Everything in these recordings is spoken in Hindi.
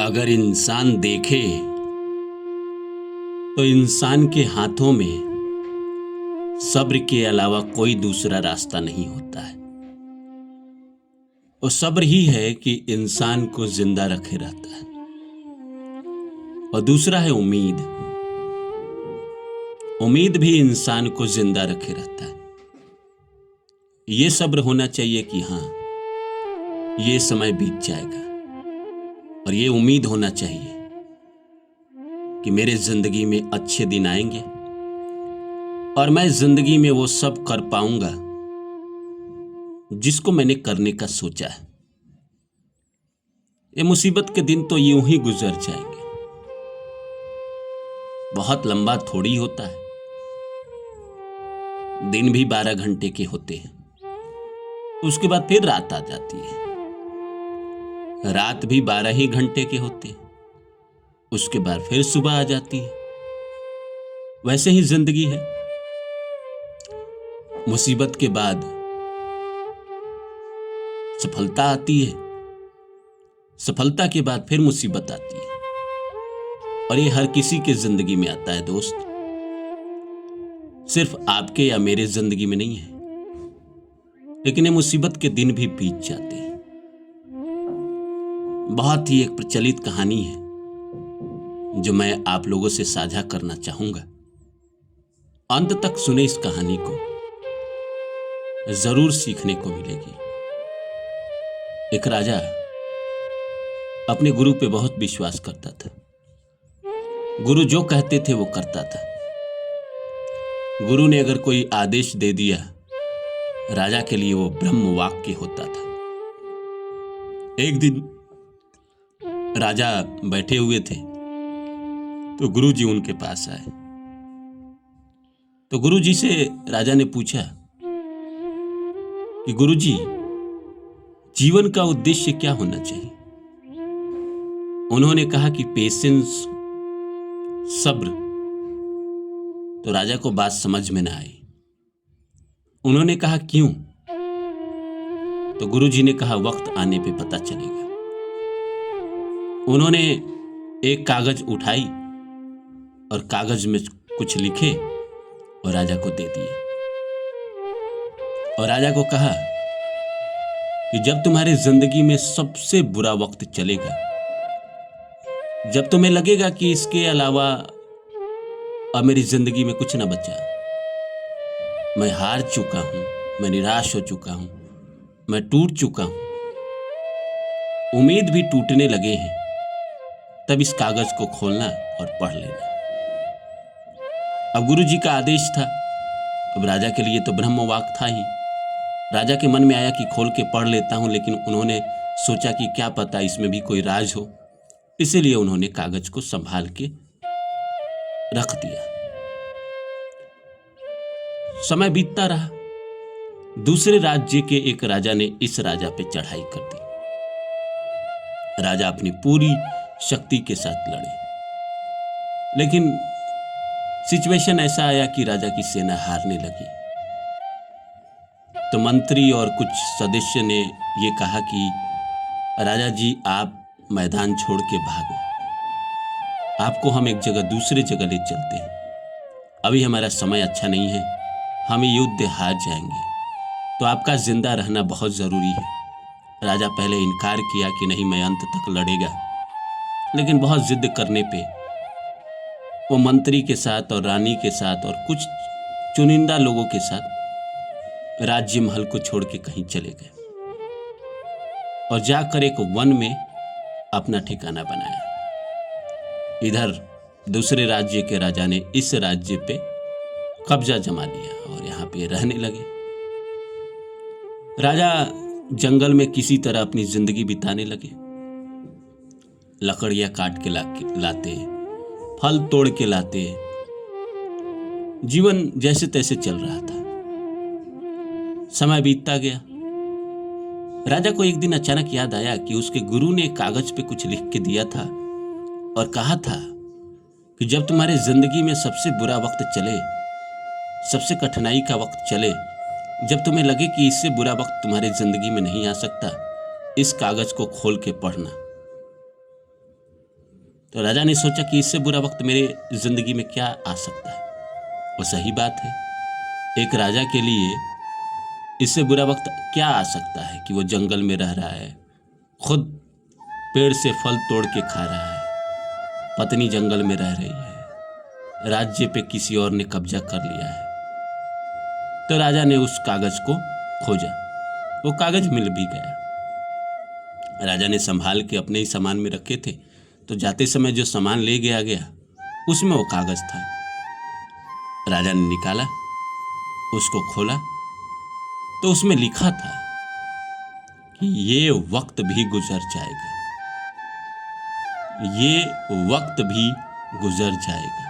अगर इंसान देखे तो इंसान के हाथों में सब्र के अलावा कोई दूसरा रास्ता नहीं होता है। वो सब्र ही है कि इंसान को जिंदा रखे रहता है। और दूसरा है उम्मीद। उम्मीद भी इंसान को जिंदा रखे रहता है। ये सब्र होना चाहिए कि हाँ, ये समय बीत जाएगा। और ये उम्मीद होना चाहिए कि मेरे जिंदगी में अच्छे दिन आएंगे और मैं जिंदगी में वो सब कर पाऊंगा जिसको मैंने करने का सोचा है। ये मुसीबत के दिन तो यूं ही गुजर जाएंगे। बहुत लंबा थोड़ी होता है। दिन भी 12 घंटे के होते हैं। उसके बाद फिर रात आ जाती है। रात भी 12 ही घंटे के होते हैं। उसके बाद फिर सुबह आ जाती है। वैसे ही जिंदगी है। मुसीबत के बाद सफलता आती है। सफलता के बाद फिर मुसीबत आती है। और ये हर किसी के जिंदगी में आता है दोस्त। सिर्फ आपके या मेरे जिंदगी में नहीं है। लेकिन ये मुसीबत के दिन भी बीत जाते हैं। बहुत ही एक प्रचलित कहानी है जो मैं आप लोगों से साझा करना चाहूंगा। अंत तक सुने इस कहानी को, जरूर सीखने को मिलेगी। एक राजा अपने गुरु पे बहुत विश्वास करता था। गुरु जो कहते थे वो करता था। गुरु ने अगर कोई आदेश दे दिया, राजा के लिए वो ब्रह्म वाक्य होता था। एक दिन राजा बैठे हुए थे तो गुरु जी उनके पास आए। तो गुरु जी से राजा ने पूछा कि गुरु जी, जीवन का उद्देश्य क्या होना चाहिए? उन्होंने कहा कि पेशेंस, सब्र। तो राजा को बात समझ में ना आई। उन्होंने कहा क्यों? तो गुरु जी ने कहा वक्त आने पे पता चलेगा। उन्होंने एक कागज उठाई और कागज में कुछ लिखे और राजा को दे दिए। और राजा को कहा कि जब तुम्हारी जिंदगी में सबसे बुरा वक्त चलेगा, जब तुम्हें लगेगा कि इसके अलावा अब मेरी जिंदगी में कुछ ना बचा, मैं हार चुका हूं, मैं निराश हो चुका हूं, मैं टूट चुका हूं, उम्मीद भी टूटने लगे हैं, तब इस कागज को खोलना और पढ़ लेना। अब गुरु जी का आदेश था। अब राजा के लिए तो ब्रह्म वाक्य था ही। राजा के मन में आया कि खोल के पढ़ लेता हूं, लेकिन उन्होंने सोचा कि क्या पता इसमें भी कोई राज हो। इसीलिए उन्होंने कागज को संभाल के रख दिया। समय बीतता रहा। दूसरे राज्य के एक राजा ने इस राजा पे चढ़ाई कर दी। राजा अपनी पूरी शक्ति के साथ लड़े, लेकिन सिचुएशन ऐसा आया कि राजा की सेना हारने लगी। तो मंत्री और कुछ सदस्य ने ये कहा कि राजा जी, आप मैदान छोड़ के भागो। आपको हम एक जगह दूसरे जगह ले चलते हैं। अभी हमारा समय अच्छा नहीं है, हम युद्ध हार जाएंगे, तो आपका जिंदा रहना बहुत जरूरी है। राजा पहले इनकार किया कि नहीं, मैं अंत तक लड़ेगा। लेकिन बहुत जिद करने पे वो मंत्री के साथ और रानी के साथ और कुछ चुनिंदा लोगों के साथ राज्य महल को छोड़ के कहीं चले गए और जाकर एक वन में अपना ठिकाना बनाया। इधर दूसरे राज्य के राजा ने इस राज्य पे कब्जा जमा लिया और यहाँ पे रहने लगे। राजा जंगल में किसी तरह अपनी जिंदगी बिताने लगे। लकड़ियां काट के लाते, फल तोड़ के लाते। जीवन जैसे तैसे चल रहा था। समय बीतता गया। राजा को एक दिन अचानक याद आया कि उसके गुरु ने कागज पे कुछ लिख के दिया था और कहा था कि जब तुम्हारे जिंदगी में सबसे बुरा वक्त चले, सबसे कठिनाई का वक्त चले, जब तुम्हें लगे कि इससे बुरा वक्त तुम्हारे जिंदगी में नहीं आ सकता, इस कागज को खोल के पढ़ना। तो राजा ने सोचा कि इससे बुरा वक्त मेरे जिंदगी में क्या आ सकता है। वो सही बात है, एक राजा के लिए इससे बुरा वक्त क्या आ सकता है कि वो जंगल में रह रहा है, खुद पेड़ से फल तोड़ के खा रहा है, पत्नी जंगल में रह रही है, राज्य पे किसी और ने कब्जा कर लिया है। तो राजा ने उस कागज को खोजा, वो कागज मिल भी गया। राजा ने संभाल के अपने ही सामान में रखे थे, तो जाते समय जो सामान ले गया उसमें वो कागज था। राजा ने निकाला, उसको खोला, तो उसमें लिखा था कि ये वक्त भी गुजर जाएगा, ये वक्त भी गुजर जाएगा।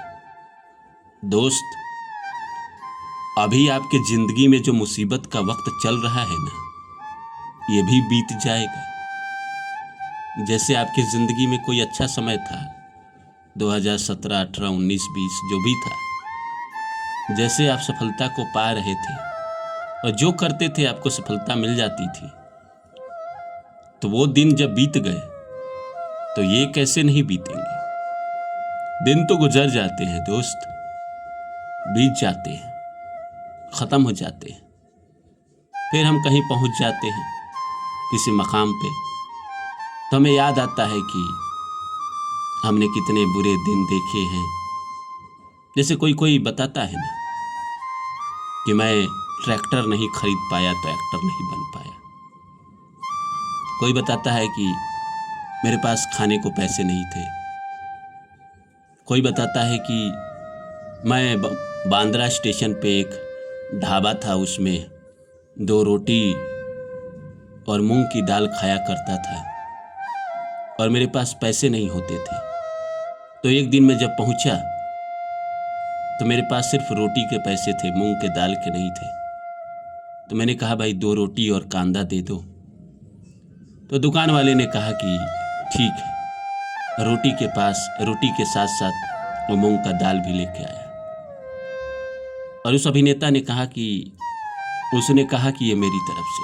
दोस्त, अभी आपके जिंदगी में जो मुसीबत का वक्त चल रहा है ना, ये भी बीत जाएगा। जैसे आपकी जिंदगी में कोई अच्छा समय था, 2017, 18, 19, 20 जो भी था, जैसे आप सफलता को पा रहे थे और जो करते थे आपको सफलता मिल जाती थी, तो वो दिन जब बीत गए तो ये कैसे नहीं बीतेंगे। दिन तो गुजर जाते हैं दोस्त, बीत जाते हैं, खत्म हो जाते हैं, फिर हम कहीं पहुंच जाते हैं किसी मकाम पे, तो हमें याद आता है कि हमने कितने बुरे दिन देखे हैं। जैसे कोई बताता है ना कि मैं ट्रैक्टर नहीं खरीद पाया तो एक्टर नहीं बन पाया। कोई बताता है कि मेरे पास खाने को पैसे नहीं थे। कोई बताता है कि मैं बांद्रा स्टेशन पे एक ढाबा था, उसमें 2 रोटी और मूंग की दाल खाया करता था और मेरे पास पैसे नहीं होते थे। तो एक दिन मैं जब पहुंचा तो मेरे पास सिर्फ रोटी के पैसे थे, मूंग के दाल के नहीं थे। तो मैंने कहा भाई 2 रोटी और कांदा दे दो। तो दुकान वाले ने कहा कि ठीक है। रोटी के साथ साथ वो मूंग का दाल भी लेके आया। और उस अभिनेता ने कहा कि उसने कहा कि ये मेरी तरफ से,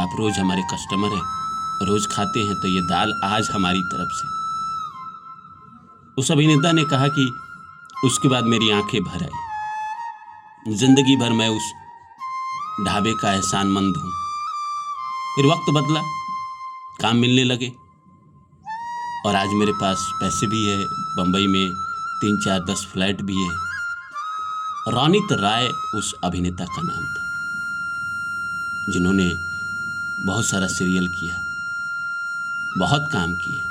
आप रोज हमारे कस्टमर हैं, रोज खाते हैं, तो ये दाल आज हमारी तरफ से। उस अभिनेता ने कहा कि उसके बाद मेरी आंखें भर आई। जिंदगी भर मैं उस ढाबे का एहसानमंद हूं। फिर वक्त बदला, काम मिलने लगे और आज मेरे पास पैसे भी है, बंबई में 3, 4, 10 फ्लैट भी है। रोनित राय उस अभिनेता का नाम था, जिन्होंने बहुत सारा सीरियल किया, बहुत काम किया।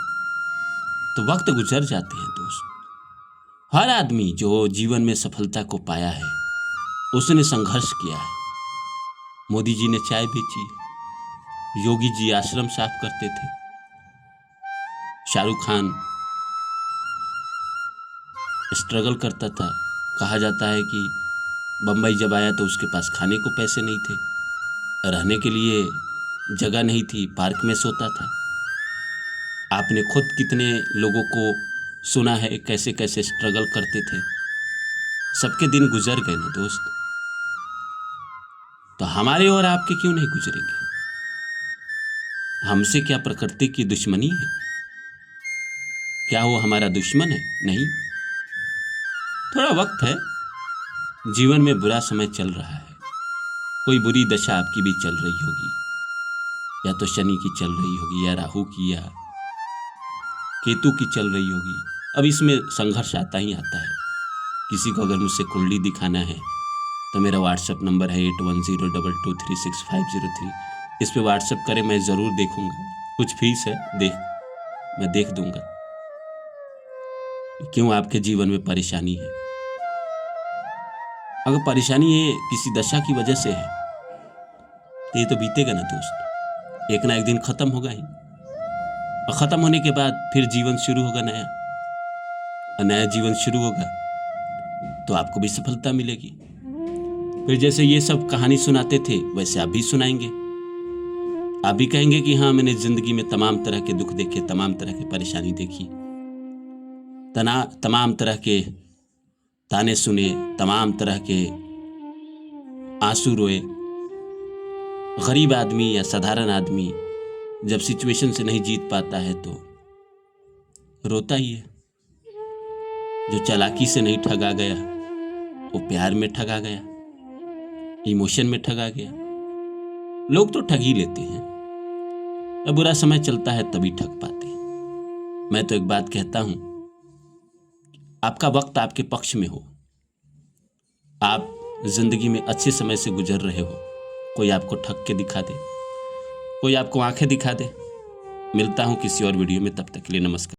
तो वक्त गुजर जाते हैं दोस्त। हर आदमी जो जीवन में सफलता को पाया है, उसने संघर्ष किया है। मोदी जी ने चाय बेची, योगी जी आश्रम साफ करते थे, शाहरुख खान स्ट्रगल करता था। कहा जाता है कि बंबई जब आया तो उसके पास खाने को पैसे नहीं थे, रहने के लिए जगह नहीं थी, पार्क में सोता था। आपने खुद कितने लोगों को सुना है कैसे कैसे स्ट्रगल करते थे। सबके दिन गुजर गए ना दोस्त, तो हमारे और आपके क्यों नहीं गुजरेंगे? हमसे क्या प्रकृति की दुश्मनी है? क्या वो हमारा दुश्मन है? नहीं। थोड़ा वक्त है, जीवन में बुरा समय चल रहा है, कोई बुरी दशा आपकी भी चल रही होगी, या तो शनि की चल रही होगी, या राहु की, या केतु की चल रही होगी। अब इसमें संघर्ष आता ही आता है। किसी को अगर मुझसे कुंडली दिखाना है तो मेरा व्हाट्सएप नंबर है 8102236503। इस पे व्हाट्सएप करें, मैं ज़रूर देखूंगा। कुछ फीस है, मैं देख दूंगा। क्यों आपके जीवन में परेशानी है? अगर परेशानी ये किसी दशा की वजह से है तो ये तो बीतेगा ना दोस्त, एक ना एक दिन खत्म होगा ही। और खत्म होने के बाद फिर जीवन शुरू होगा नया, और नया जीवन शुरू होगा तो आपको भी सफलता मिलेगी। फिर जैसे ये सब कहानी सुनाते थे वैसे आप भी सुनाएंगे। आप भी कहेंगे कि हाँ, मैंने जिंदगी में तमाम तरह के दुख देखे, तमाम तरह की परेशानी देखी, तमाम तरह के ताने सुने, तमाम तरह के आंसू रोए। गरीब आदमी या साधारण आदमी जब सिचुएशन से नहीं जीत पाता है तो रोता ही है। जो चालाकी से नहीं ठगा गया वो प्यार में ठगा गया, इमोशन में ठगा गया। लोग तो ठग ही लेते हैं, अब बुरा समय चलता है तभी ठग पाते हैं। मैं तो एक बात कहता हूं, आपका वक्त आपके पक्ष में हो, आप जिंदगी में अच्छे समय से गुजर रहे हो, कोई आपको ठग के दिखा दे, कोई आपको आंखें दिखा दे। मिलता हूं किसी और वीडियो में, तब तक के लिए नमस्कार।